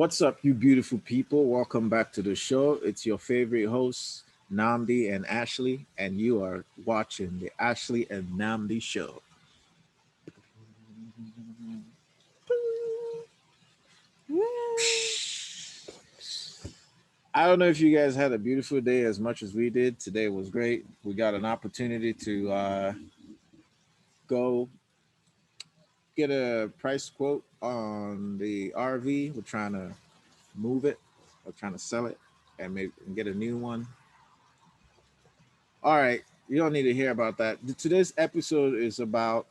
What's up, you beautiful people? Welcome back to the show. It's your favorite hosts, Namdi and Ashley, and you are watching the Ashley and Namdi show. I don't know if you guys had a beautiful day as much as we did. Today was great. We got an opportunity to go get a price quote on the RV. We're trying to move it, we're trying to sell it, and maybe get a new one. All right, you don't need to hear about that. Today's episode is about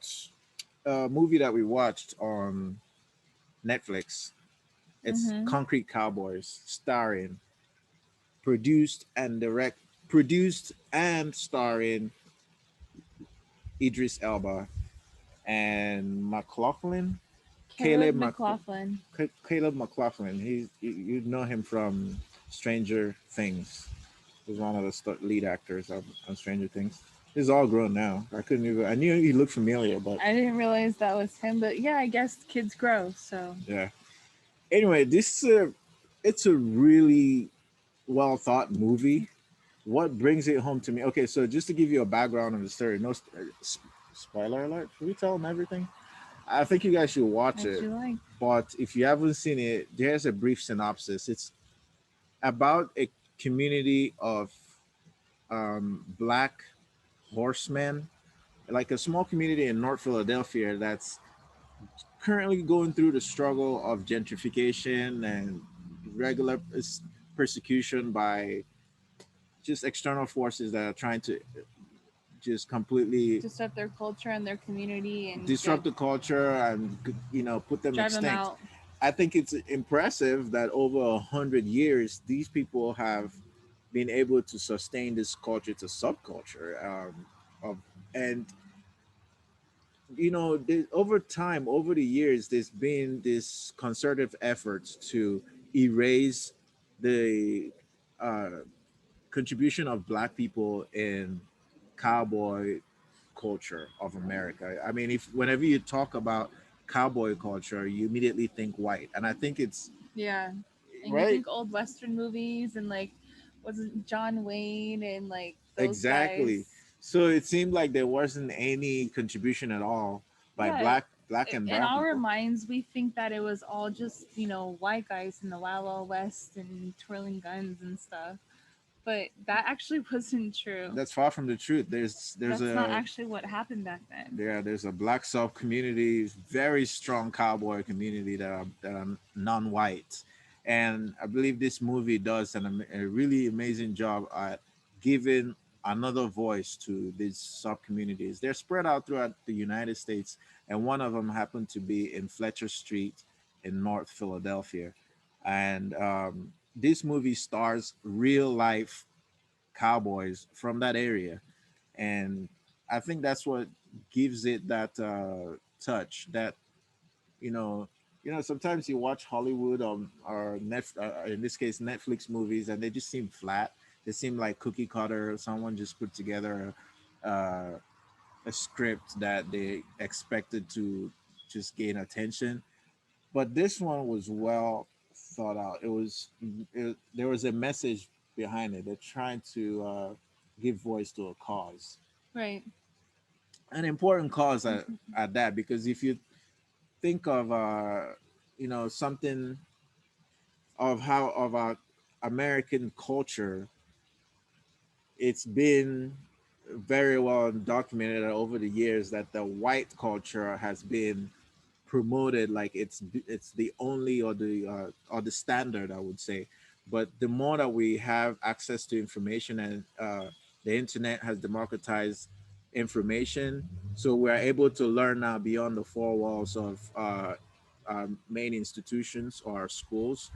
a movie that we watched on Netflix. It's Mm-hmm. Concrete Cowboys, starring, produced and direct, produced and starring Idris Elba and McLaughlin, Caleb Caleb Mc, McLaughlin. Caleb McLaughlin. You know him from Stranger Things. He's one of the lead actors on Stranger Things. He's all grown now. I couldn't even. I knew he looked familiar, but I didn't realize that was him, but yeah, I guess kids grow. So yeah. Anyway, it's a really well thought movie. What brings it home to me? Okay, so just to give you a background on the story, no spoiler alert. Should we tell them everything? I think you guys should watch as it. you like. But if you haven't seen it, there's a brief synopsis. It's about a community of black horsemen, like a small community in North Philadelphia that's currently going through the struggle of gentrification and regular persecution by just external forces that are trying to just completely Disrupt their culture and their community and get disrupt the culture and put them drive them extinct. out. I think it's impressive that over 100 years these people have been able to sustain this culture. It's a subculture of and over time, over the years, there's been this concerted efforts to erase the uh, contribution of black people in cowboy culture of America. I mean, if whenever you talk about cowboy culture, you immediately think white, and I think it's Yeah. And you right. think old Western movies and like wasn't John Wayne and like those Exactly. guys. So it seemed like there wasn't any contribution at all by Yeah. black and In brown our people. minds, we think that it was all just, white guys in the Wild Wild West and twirling guns and stuff. But that actually wasn't true. That's far from the truth. There's That's not a actually what happened back then. there's a black South community, very strong cowboy community that are non-white, and I believe this movie does a really amazing job at giving another voice to these sub communities. They're spread out throughout the United States, and one of them happened to be in Fletcher Street in North Philadelphia, and this movie stars real life cowboys from that area, and I think that's what gives it that touch. That you know, sometimes you watch Hollywood or in this case Netflix movies, and they just seem flat. They seem like cookie cutter. Someone just put together uh, a script that they expected to just gain attention. But this one was well thought out. There was a message behind it. They're trying to give voice to a cause, Right. an important cause at that. Because if you think of something of how of our American culture, it's been very well documented over the years that the white culture has been promoted like it's the only or the standard, I would say. But the more that we have access to information, and the internet has democratized information, so we're able to learn now beyond the four walls of our main institutions or schools.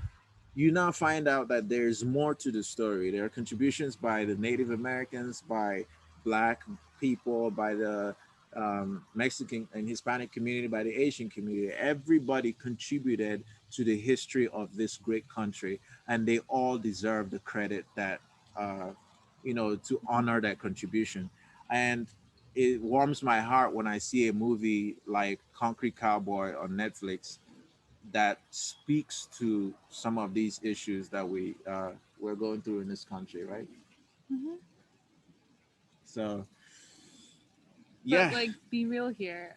You now find out that there's more to the story. There are contributions by the Native Americans, by Black people, by the Mexican and Hispanic community, by the Asian community. Everybody contributed to the history of this great country, and they all deserve the credit that, uh, to honor that contribution. And it warms my heart when I see a movie like Concrete Cowboy on Netflix that speaks to some of these issues that we're going through in this country, right? Hmm. So But yeah. like, be real here.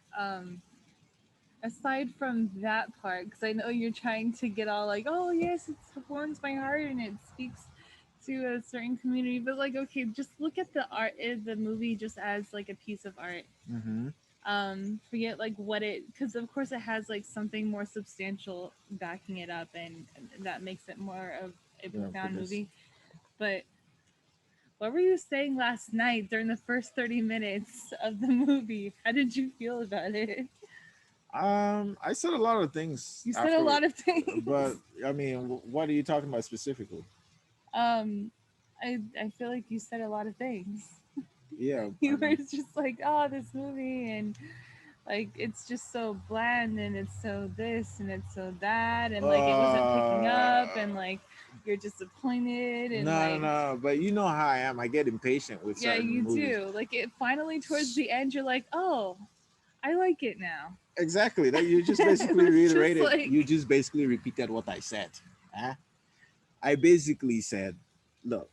Aside from that part, because I know you're trying to get all like, oh yes, it warms my heart and it speaks to a certain community, but like, okay, just look at the art, the movie, just as like a piece of art. Mm-hmm. Forget like what it, because of course it has like something more substantial backing it up, and that makes it more of a Yeah, profound because movie. But what were you saying last night during the first 30 minutes of the movie? How did you feel about it? I said a lot of things You said a after, lot of but things. I mean, what are you talking about specifically? um I feel like you said a lot of things. Yeah, I You were mean, just like, oh, this movie, and like it's just so bland, and it's so this and it's so that, and like it wasn't picking uh, up, and like you're disappointed, and no, no, like, no. But you know how I am. I get impatient with yeah, certain you movies. do. Like it finally towards the end, you're like, oh, I like it now. Exactly. That you just It basically was just reiterated. like, You just basically repeated what I said. Huh? I basically said, look,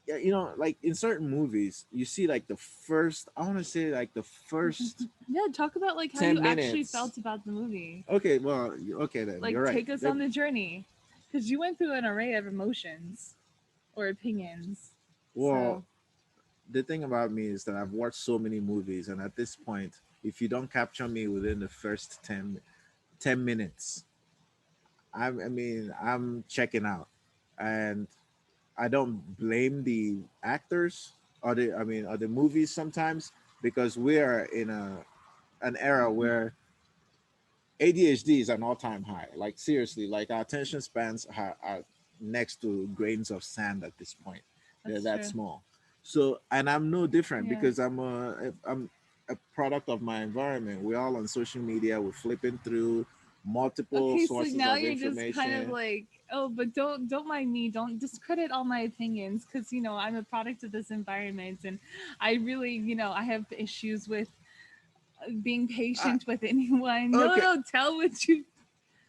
yeah, like in certain movies, you see like the first. I want to say like the first yeah, talk about like how you 10 minutes. actually felt about the movie. Okay, well, okay then. You're Like right. take us on the journey, because you went through an array of emotions or opinions. Well, So the thing about me is that I've watched so many movies, and at this point, if you don't capture me within the first 10 minutes, I'm checking out. And I don't blame the actors or the movies sometimes, because we are in an era where ADHD is an all-time high. Like seriously, like our attention spans are next to grains of sand at this point. They're that's that true. small. So, and I'm no different Yeah. because I'm a product of my environment. We're all on social media. We're flipping through multiple Okay, so sources now of you're just kind of information. like, oh, but don't mind me. Don't discredit all my opinions, because I'm a product of this environment, and I really, I have issues with being Uh, patient with anyone. No, okay, no, tell what you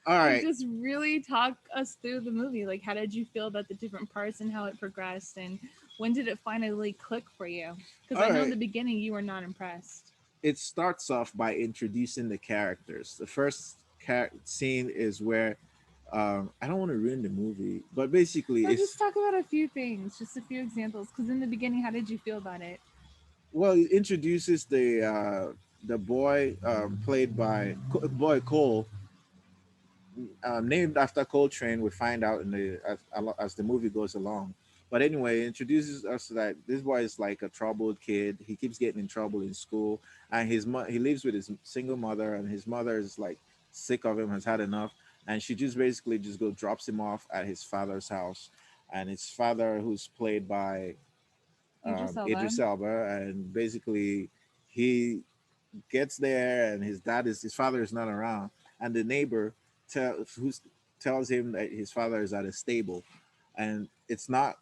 all like. right, Just really talk us through the movie. Like, how did you feel about the different parts and how it progressed, and when did it finally click for you? Because I all know in right. the beginning you were not impressed. It starts off by introducing the characters. The first scene is where I don't want to ruin the movie, but basically No, it's just talk about a few things, just a few examples. Because in the beginning, how did you feel about it? well, it introduces the boy played by boy Cole, named after Coltrane. We find out in the as the movie goes along. But anyway, it introduces us to that this boy is like a troubled kid. He keeps getting in trouble in school, and he lives with his single mother, and his mother is like sick of him, has had enough, and she just basically just go drops him off at his father's house, and his father, who's played by Idris Elba. Idris Elba, and basically he gets there and his father is not around, and the neighbor who tells him that his father is at a stable, and it's not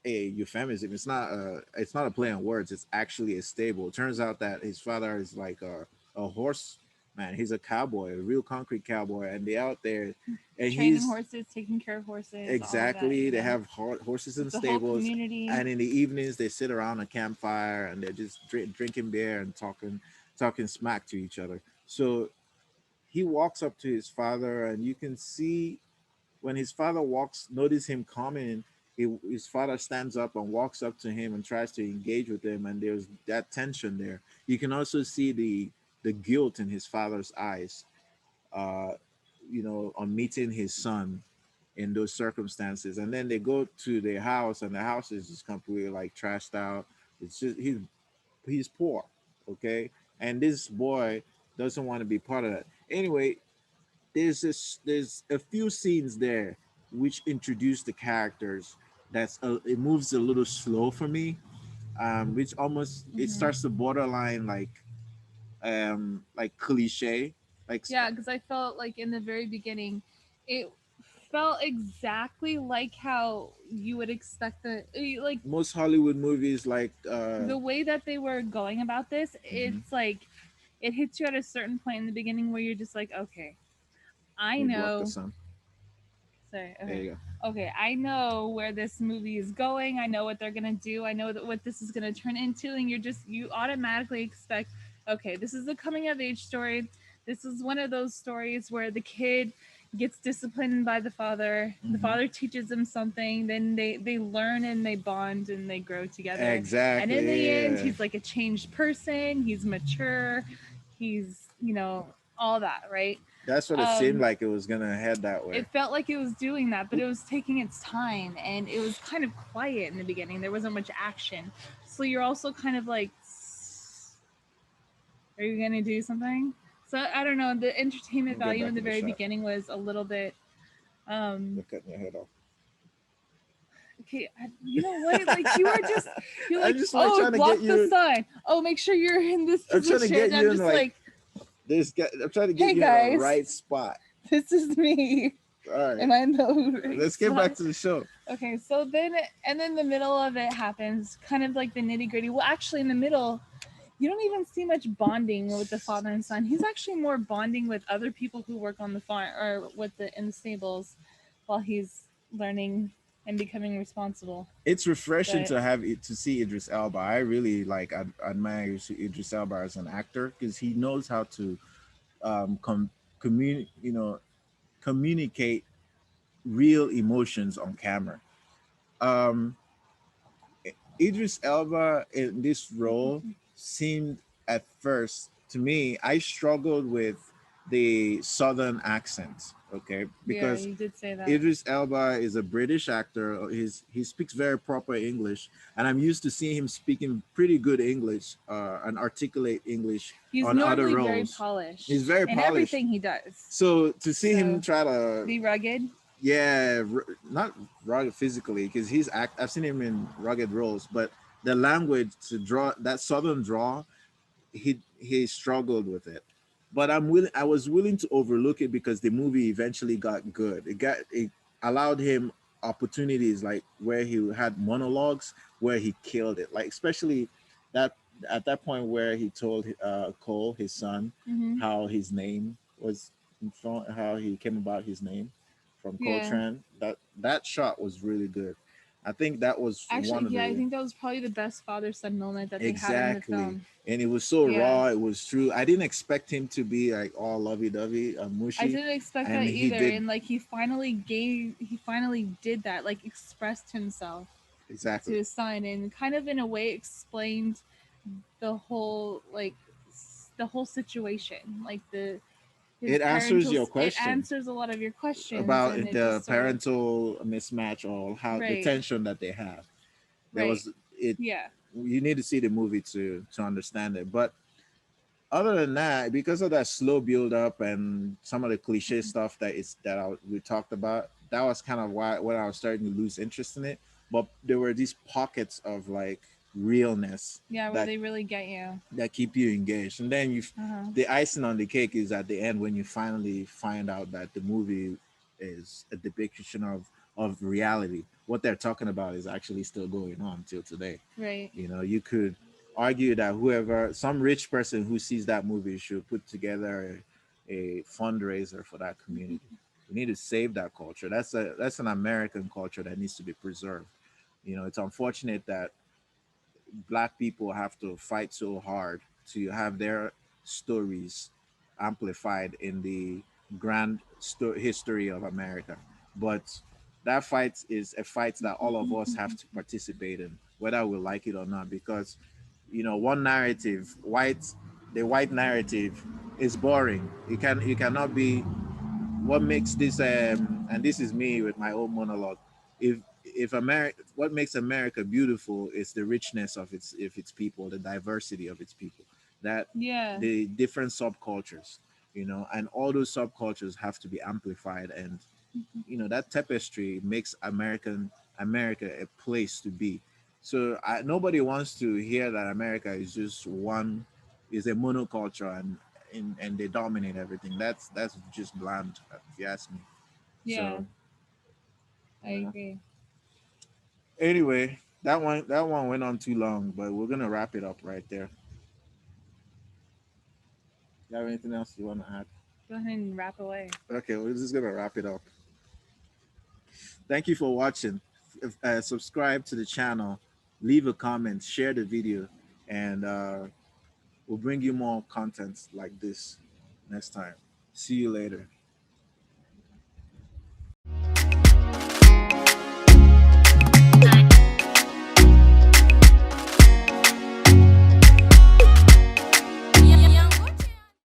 a euphemism. It's not a play on words. It's actually a stable. It turns out that his father is like a horse man. He's a cowboy, a real concrete cowboy, and they out there, and Training he's horses, taking care of horses, all of that, exactly. They have horses in It's a whole stables, community. and in the evenings they sit around a campfire and they're just drinking beer and talking smack to each other. So he walks up to his father, and you can see when his father walks, notice him coming. His father stands up and walks up to him and tries to engage with him, and there's that tension there. You can also see the guilt in his father's eyes, uh, on meeting his son in those circumstances. And then they go to their house, and the house is just completely like trashed out. It's just he's poor, okay, and this boy doesn't want to be part of that. Anyway, there's a few scenes there which introduce the characters. It moves a little slow for me, which almost it Hmm. starts to borderline like cliche, like Yeah, because I felt like in the very beginning, it felt exactly like how you would expect like most Hollywood movies, like the way that they were going about this. mhm. It's like it hits you at a certain point in the beginning where you're just like, okay, I You block the know. sun. Sorry. There Okay. you go. Okay. I know where this movie is going. I know what they're gonna do. I know that what this is gonna turn into, and you automatically expect, okay, this is a coming of age story. This is one of those stories where the kid gets disciplined by the father. The Hmm. father teaches them something. Then they learn and they bond and they grow together. And in the Exactly. end, Yeah. he's like a changed person. He's mature. He's all that, right? That's what it seemed Um, like it was gonna head that way. it felt like it was doing that, but it was taking its time and it was kind of quiet in the beginning. There wasn't much action. So you're also kind of like, are you going to do something? So I don't know. The entertainment Let me get value back in the in the very shot. beginning was a little bit. You're Um, cutting your head off. okay, you know what? Like you're I'm like, just like oh, trying to get block the you. sign. Oh, make sure you're in this I'm trying to get position. you I'm in just like like, this. I'm trying to get hey you in the guys, right spot. this is me. All right. Am I in the right Let's get back spot? to the show. Okay, so then the middle of it happens, kind of like the nitty gritty. Well, actually, in the middle, you don't even see much bonding with the father and son. He's actually more bonding with other people who work on the farm or with the in the stables, while he's learning and becoming responsible. It's refreshing But to have it to see Idris Elba. I really like admire Idris Elba as an actor because he knows how to com- communicate real emotions on camera. Um, Idris Elba in this role seemed at first to me, I struggled with the southern accent, okay? yeah, Because you did say that. Idris Elba is a British actor. He speaks very proper English, and I'm used to seeing him speaking pretty good English and articulate English He's on other normally very roles. He's polished very in polished. everything he does. So to see him So try to, be rugged. yeah, not rugged physically, because I've seen him in rugged roles, but the language to draw that southern draw, he struggled with it. But I was willing to overlook it because the movie eventually got good. It allowed him opportunities like where he had monologues where he killed it, like especially that at that point where he told Cole, his son, Hmm. how his name was from, how he came about his name from Yeah. Coltrane. That shot was really good. I think that was Actually, one of yeah, I the. think that was probably the best father son moment that they had in the Exactly. film. And it was so Yeah. raw, it was true. I didn't expect him to be like all lovey dovey, I mushy. didn't expect And that he either. did And like he finally did that, like expressed himself to exactly. his son and kind of in a way explained the whole the whole situation. Like the his It answers your it question answers a lot of your questions about and it the just sort of parental mismatch or how the right, tension that they have. There right. was it. Yeah. You need to see the movie to understand it. But other than that, because of that slow build up and some of the cliche stuff we talked about, that was kind of why when I was starting to lose interest in it. But there were these pockets of like realness Yeah, where that they really get you. keep you engaged, and then Uh-huh. the icing on the cake is at the end when you finally find out that the movie is a depiction of reality. What they're talking about is actually still going on till today. Right. You could argue that whoever, some rich person who sees that movie should put together a fundraiser for that community. We need to save that culture. That's an American culture that needs to be preserved. It's unfortunate that black people have to fight so hard to have their stories amplified in the grand history of America. But that fight is a fight that all of us have to participate in, whether we like it or not, because one narrative, the white narrative, is boring. It cannot be what makes this and this is me with my own monologue. If America, what makes America beautiful is the richness of its people, the diversity of its people, that Yeah. the different subcultures, and all those subcultures have to be amplified, and that tapestry makes America a place to be. So nobody wants to hear that America is just one, is a monoculture, and they dominate everything. That's just bland, if you ask me. Yeah. So I yeah. agree. Anyway, that one went on too long, but we're gonna wrap it up right there. You have anything else you want to add? go ahead and wrap away. Okay, we're just gonna wrap it up. Thank you for watching. Subscribe to the channel, leave a comment, share the video, and we'll bring you more content like this next time. See you later.